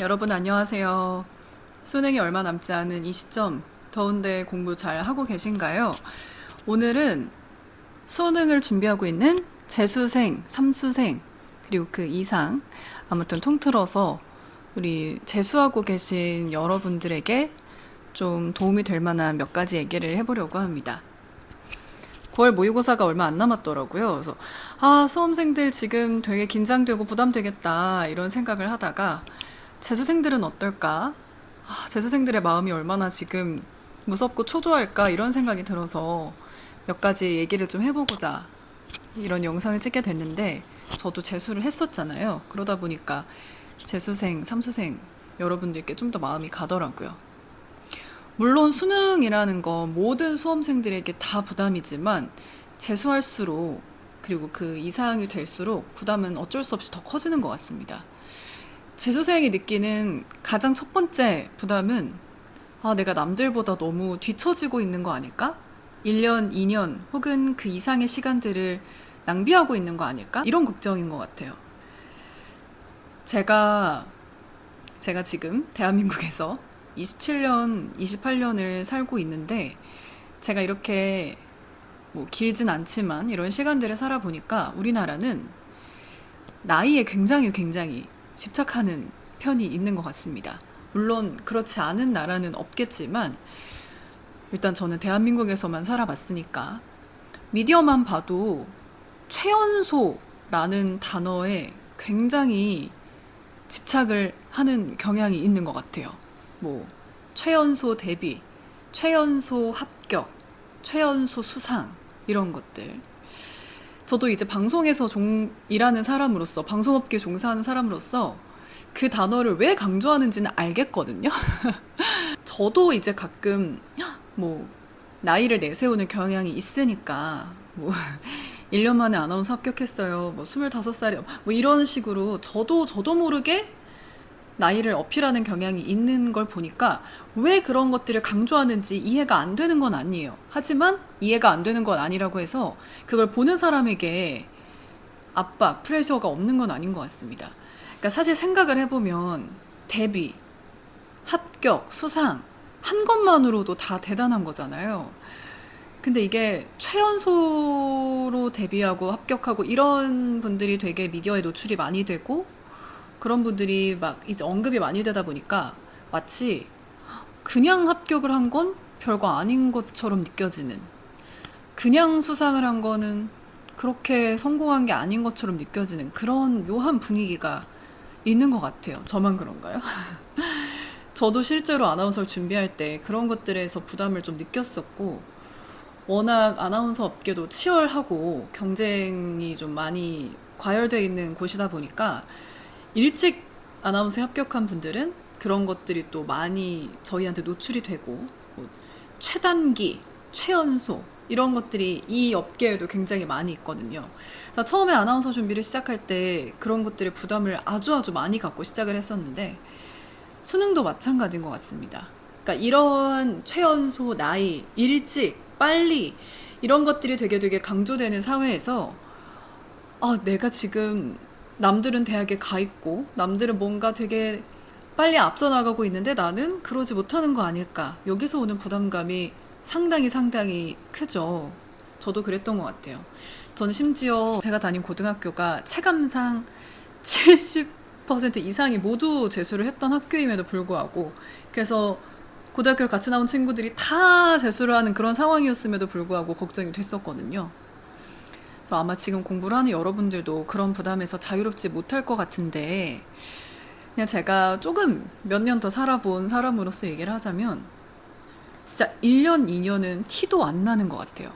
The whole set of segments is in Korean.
여러분 안녕하세요. 수능이 얼마 남지 않은 이 시점, 더운데 공부 잘 하고 계신가요? 오늘은 수능을 준비하고 있는 재수생, 삼수생, 그리고 그 이상, 아무튼 통틀어서 우리 재수하고 계신 여러분들에게 좀 도움이 될 만한 몇 가지 얘기를 해보려고 합니다. 9월 모의고사가 얼마 안 남았더라고요. 그래서 수험생들 지금 되게 긴장되고 부담되겠다 이런 생각을 하다가 재수생들은 어떨까? 재수생들의 마음이 얼마나 지금 무섭고 초조할까? 이런 생각이 들어서 몇 가지 얘기를 좀 해보고자 이런 영상을 찍게 됐는데, 저도 재수를 했었잖아요. 그러다 보니까 재수생, 삼수생 여러분들께 좀 더 마음이 가더라고요. 물론 수능이라는 건 모든 수험생들에게 다 부담이지만 재수할수록, 그리고 그 이상이 될수록 부담은 어쩔 수 없이 더 커지는 것 같습니다. 재수생이 느끼는 가장 첫 번째 부담은, 내가 남들보다 너무 뒤처지고 있는 거 아닐까? 1년, 2년 혹은 그 이상의 시간들을 낭비하고 있는 거 아닐까? 이런 걱정인 것 같아요. 제가 지금 대한민국에서 27년, 28년을 살고 있는데, 제가 이렇게 뭐 길진 않지만 이런 시간들을 살아보니까 우리나라는 나이에 굉장히 집착하는 편이 있는 것 같습니다. 물론 그렇지 않은 나라는 없겠지만, 일단 저는 대한민국에서만 살아봤으니까 미디어만 봐도 최연소라는 단어에 굉장히 집착을 하는 경향이 있는 것 같아요. 뭐 최연소 대비, 최연소 합격, 최연소 수상, 이런 것들. 저도 이제 방송에서 일하는 사람으로서, 방송업계 종사하는 사람으로서 그 단어를 왜 강조하는지는 알겠거든요. 저도 이제 가끔 뭐 나이를 내세우는 경향이 있으니까, 뭐 1년 만에 아나운서 합격했어요, 뭐 25살이요, 뭐 이런 식으로 저도 모르게 나이를 어필하는 경향이 있는 걸 보니까 왜 그런 것들을 강조하는지 이해가 안 되는 건 아니에요. 하지만 이해가 안 되는 건 아니라고 해서 그걸 보는 사람에게 압박, 프레셔가 없는 건 아닌 것 같습니다. 그러니까 사실 생각을 해보면 데뷔, 합격, 수상 한 것만으로도 다 대단한 거잖아요. 근데 이게 최연소로 데뷔하고 합격하고 이런 분들이 되게 미디어에 노출이 많이 되고, 그런 분들이 막 이제 언급이 많이 되다 보니까 마치 그냥 합격을 한 건 별거 아닌 것처럼 느껴지는, 그냥 수상을 한 거는 그렇게 성공한 게 아닌 것처럼 느껴지는 그런 묘한 분위기가 있는 것 같아요. 저만 그런가요? 저도 실제로 아나운서를 준비할 때 그런 것들에서 부담을 좀 느꼈었고, 워낙 아나운서 업계도 치열하고 경쟁이 좀 많이 과열되어 있는 곳이다 보니까 일찍 아나운서에 합격한 분들은 그런 것들이 또 많이 저희한테 노출이 되고, 뭐 최단기, 최연소 이런 것들이 이 업계에도 굉장히 많이 있거든요. 그래서 처음에 아나운서 준비를 시작할 때 그런 것들의 부담을 아주 많이 갖고 시작을 했었는데, 수능도 마찬가지인 것 같습니다. 그러니까 이런 최연소, 나이, 일찍, 빨리 이런 것들이 되게 강조되는 사회에서, 내가 지금 남들은 대학에 가 있고 남들은 뭔가 되게 빨리 앞서 나가고 있는데 나는 그러지 못하는 거 아닐까. 여기서 오는 부담감이 상당히 크죠. 저도 그랬던 것 같아요. 저는 심지어 제가 다닌 고등학교가 체감상 70% 이상이 모두 재수를 했던 학교임에도 불구하고, 그래서 고등학교를 같이 나온 친구들이 다 재수를 하는 그런 상황이었음에도 불구하고 걱정이 됐었거든요. 그래서 아마 지금 공부를 하는 여러분들도 그런 부담에서 자유롭지 못할 것 같은데, 그냥 제가 조금 몇 년 더 살아본 사람으로서 얘기를 하자면 진짜 1년, 2년은 티도 안 나는 것 같아요.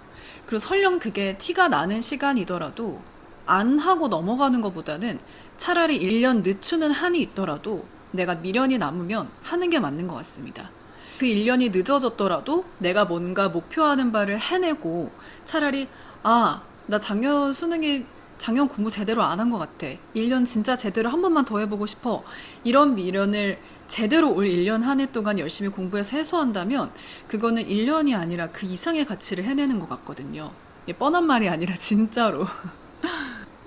그리고 설령 그게 티가 나는 시간이더라도 안 하고 넘어가는 것보다는 차라리 1년 늦추는 한이 있더라도 내가 미련이 남으면 하는 게 맞는 것 같습니다. 그 1년이 늦어졌더라도 내가 뭔가 목표하는 바를 해내고, 차라리 나 작년 공부 제대로 안 한 것 같아, 1년 진짜 제대로 한 번만 더 해보고 싶어, 이런 미련을 제대로 올 1년 한 해 동안 열심히 공부해서 해소한다면 그거는 1년이 아니라 그 이상의 가치를 해내는 것 같거든요. 이게 뻔한 말이 아니라 진짜로.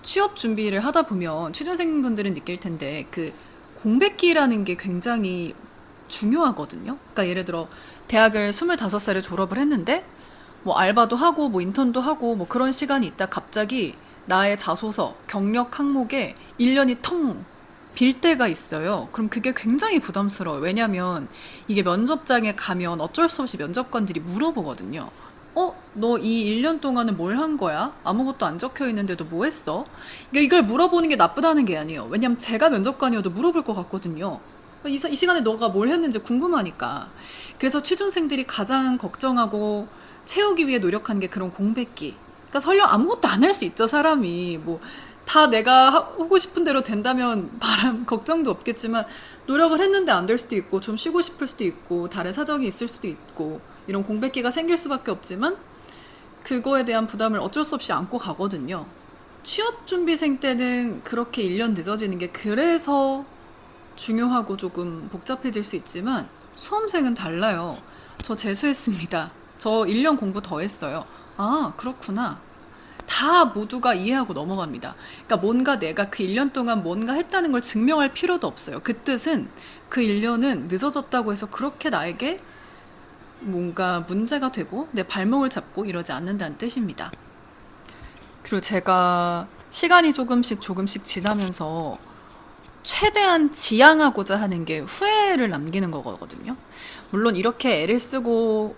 취업 준비를 하다 보면 취준생분들은 느낄 텐데, 그 공백기라는 게 굉장히 중요하거든요. 그러니까 예를 들어 대학을 25살에 졸업을 했는데 뭐 알바도 하고 뭐 인턴도 하고 뭐 그런 시간이 있다 갑자기 나의 자소서, 경력 항목에 1년이 텅 빌 때가 있어요. 그럼 그게 굉장히 부담스러워요. 왜냐면 이게 면접장에 가면 어쩔 수 없이 면접관들이 물어보거든요. 너 이 1년 동안은 뭘 한 거야? 아무것도 안 적혀 있는데도 뭐 했어? 그러니까 이걸 물어보는 게 나쁘다는 게 아니에요. 왜냐면 제가 면접관이어도 물어볼 것 같거든요. 이 시간에 너가 뭘 했는지 궁금하니까. 그래서 취준생들이 가장 걱정하고 채우기 위해 노력하는 게 그런 공백기. 그러니까 설령 아무것도 안 할 수 있죠, 사람이. 뭐, 다 내가 하고 싶은 대로 된다면 바람, 걱정도 없겠지만, 노력을 했는데 안 될 수도 있고, 좀 쉬고 싶을 수도 있고, 다른 사정이 있을 수도 있고, 이런 공백기가 생길 수밖에 없지만, 그거에 대한 부담을 어쩔 수 없이 안고 가거든요. 취업 준비생 때는 그렇게 1년 늦어지는 게 그래서 중요하고 조금 복잡해질 수 있지만, 수험생은 달라요. 저 재수했습니다. 저 1년 공부 더 했어요. 아, 그렇구나. 다 모두가 이해하고 넘어갑니다. 그러니까 뭔가 내가 그 1년 동안 뭔가 했다는 걸 증명할 필요도 없어요. 그 뜻은 그 1년은 늦어졌다고 해서 그렇게 나에게 뭔가 문제가 되고 내 발목을 잡고 이러지 않는다는 뜻입니다. 그리고 제가 시간이 조금씩 조금씩 지나면서 최대한 지양하고자 하는 게 후회를 남기는 거거든요. 물론 이렇게 애를 쓰고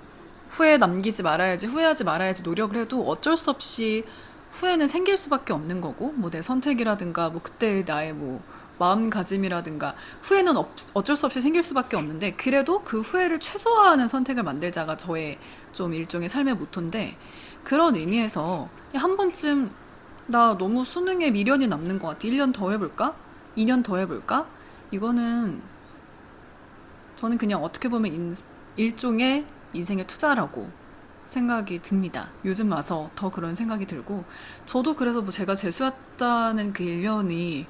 후회 남기지 말아야지, 후회하지 말아야지 노력을 해도 어쩔 수 없이 후회는 생길 수밖에 없는 거고, 뭐 내 선택이라든가, 뭐 그때의 나의 뭐 마음가짐이라든가, 후회는 어쩔 수 없이 생길 수밖에 없는데, 그래도 그 후회를 최소화하는 선택을 만들자가 저의 좀 일종의 삶의 모토인데, 그런 의미에서 한 번쯤 나 너무 수능에 미련이 남는 것 같아. 1년 더 해볼까? 2년 더 해볼까? 이거는 저는 그냥 어떻게 보면 일종의 인생의 투자라고 생각이 듭니다. 요즘 와서 더 그런 생각이 들고, 저도 그래서 뭐 제가 재수했다는 그 1년이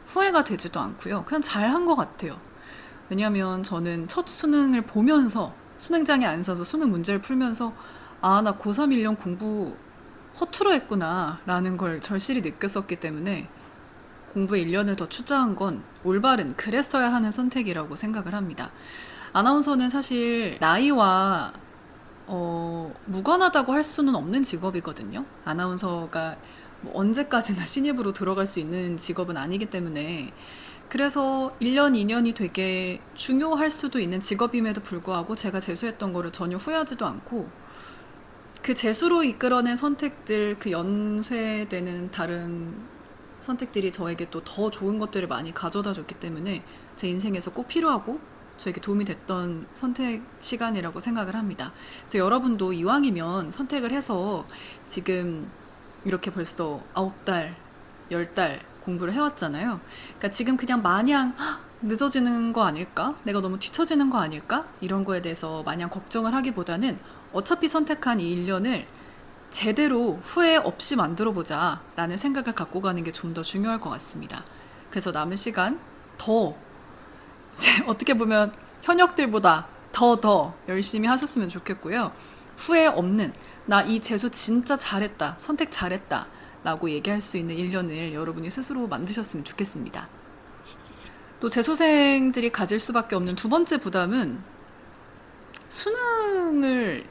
후회가 되지도 않고요. 그냥 잘한 것 같아요. 왜냐면 저는 첫 수능을 보면서 수능장에 앉아서 수능 문제를 풀면서 아, 나 고3 1년 공부 허투루 했구나 라는 걸 절실히 느꼈었기 때문에 공부에 1년을 더 투자한 건 올바른 그랬어야 하는 선택이라고 생각을 합니다. 아나운서는 사실 나이와 무관하다고 할 수는 없는 직업이거든요. 아나운서가 뭐 언제까지나 신입으로 들어갈 수 있는 직업은 아니기 때문에 그래서 1년, 2년이 되게 중요할 수도 있는 직업임에도 불구하고 제가 재수했던 거를 전혀 후회하지도 않고 그 재수로 이끌어낸 선택들, 그 연쇄되는 다른 선택들이 저에게 또 더 좋은 것들을 많이 가져다 줬기 때문에 제 인생에서 꼭 필요하고 저에게 도움이 됐던 선택 시간이라고 생각을 합니다. 그래서 여러분도 이왕이면 선택을 해서 지금 이렇게 벌써 9달, 10달 공부를 해왔잖아요. 그러니까 지금 그냥 마냥 늦어지는 거 아닐까? 내가 너무 뒤처지는 거 아닐까? 이런 거에 대해서 마냥 걱정을 하기보다는 어차피 선택한 이 1년을 제대로 후회 없이 만들어 보자 라는 생각을 갖고 가는 게 좀 더 중요할 것 같습니다. 그래서 남은 시간 더 어떻게 보면 현역들보다 더 열심히 하셨으면 좋겠고요. 후회 없는 나 이 재수 진짜 잘했다, 선택 잘했다 라고 얘기할 수 있는 1년을 여러분이 스스로 만드셨으면 좋겠습니다. 또 재수생들이 가질 수밖에 없는 두 번째 부담은 수능을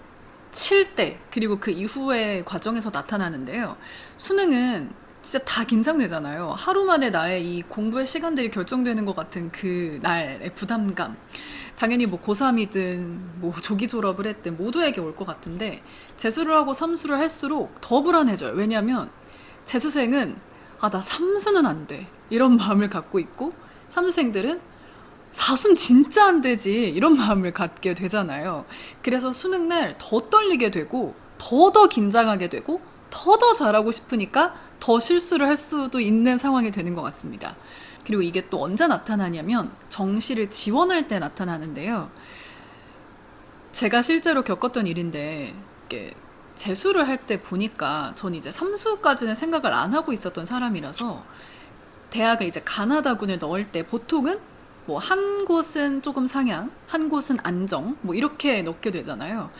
칠 때 그리고 그 이후의 과정에서 나타나는데요. 수능은 진짜 다 긴장되잖아요. 하루 만에 나의 이 공부의 시간들이 결정되는 것 같은 그 날의 부담감. 당연히 뭐 고3이든 뭐 조기 졸업을 했든 모두에게 올 것 같은데 재수를 하고 삼수를 할수록 더 불안해져요. 왜냐하면 재수생은 아, 나 삼수는 안 돼. 이런 마음을 갖고 있고 삼수생들은 사순 진짜 안 되지 이런 마음을 갖게 되잖아요. 그래서 수능날 더 떨리게 되고 더 긴장하게 되고 더 잘하고 싶으니까 더 실수를 할 수도 있는 상황이 되는 것 같습니다. 그리고 이게 또 언제 나타나냐면 정시를 지원할 때 나타나는데요. 제가 실제로 겪었던 일인데 이게 재수를 할 때 보니까 전 이제 삼수까지는 생각을 안 하고 있었던 사람이라서 대학을 이제 가나다군을 넣을 때 보통은 뭐 한 곳은 조금 상향, 한 곳은 안정, 뭐 이렇게 넣게 되잖아요.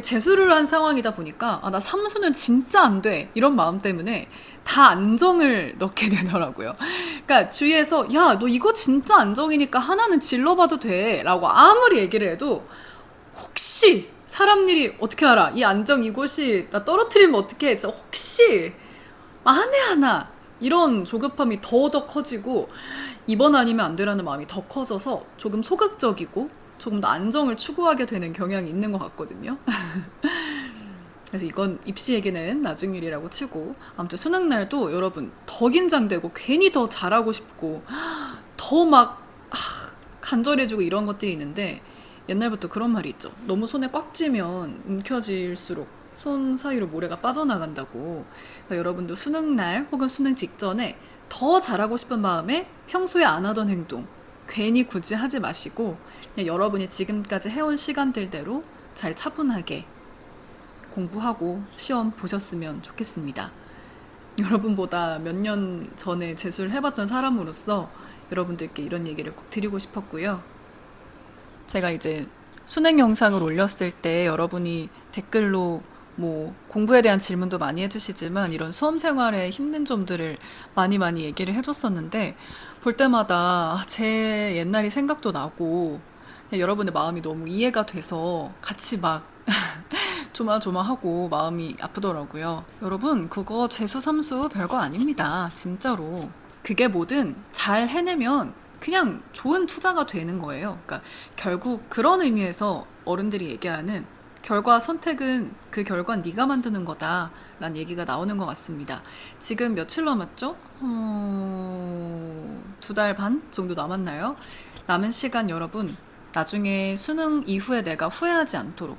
재수를 한 상황이다 보니까 아, 나 삼수는 진짜 안 돼. 이런 마음 때문에 다 안정을 넣게 되더라고요. 그러니까 주위에서 야, 너 이거 진짜 안정이니까 하나는 질러봐도 돼 라고 아무리 얘기를 해도 혹시 사람 일이 어떻게 알아? 이 안정 이곳이 나 떨어뜨리면 어떡해? 저 혹시 만에 하나 이런 조급함이 더더 커지고 이번 아니면 안 되라는 마음이 더 커져서 조금 소극적이고 조금 더 안정을 추구하게 되는 경향이 있는 것 같거든요. 그래서 이건 입시 얘기는 나중 일이라고 치고 아무튼 수능 날도 여러분 더 긴장되고 괜히 더 잘하고 싶고 더 막 간절해지고 이런 것들이 있는데 옛날부터 그런 말이 있죠. 너무 손에 꽉 쥐면 움켜질수록 손 사이로 모래가 빠져나간다고. 그러니까 여러분도 수능 날 혹은 수능 직전에 더 잘하고 싶은 마음에 평소에 안 하던 행동 괜히 굳이 하지 마시고 그냥 여러분이 지금까지 해온 시간들대로 잘 차분하게 공부하고 시험 보셨으면 좋겠습니다. 여러분보다 몇 년 전에 재수를 해봤던 사람으로서 여러분들께 이런 얘기를 꼭 드리고 싶었고요. 제가 이제 수능 영상을 올렸을 때 여러분이 댓글로 뭐 공부에 대한 질문도 많이 해주시지만 이런 수험 생활의 힘든 점들을 많이 얘기를 해줬었는데 볼 때마다 제 옛날이 생각도 나고 여러분의 마음이 너무 이해가 돼서 같이 막 조마조마하고 마음이 아프더라고요. 여러분 그거 재수 삼수 별거 아닙니다. 진짜로. 그게 뭐든 잘 해내면 그냥 좋은 투자가 되는 거예요. 그러니까 결국 그런 의미에서 어른들이 얘기하는 결과 선택은 그 결과 네가 만드는 거다 라는 얘기가 나오는 것 같습니다. 지금 며칠 남았죠? 2달 반 정도 남았나요? 남은 시간 여러분 나중에 수능 이후에 내가 후회하지 않도록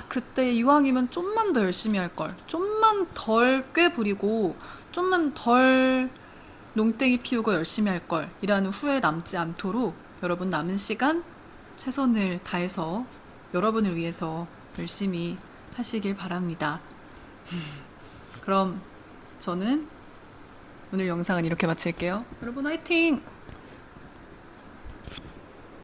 그때 이왕이면 좀만 더 열심히 할 걸, 좀만 덜 꾀부리고 좀만 덜 농땡이 피우고 열심히 할 걸 이라는 후회 남지 않도록 여러분 남은 시간 최선을 다해서 여러분을 위해서 열심히 하시길 바랍니다. 그럼 저는 오늘 영상은 이렇게 마칠게요. 여러분 화이팅!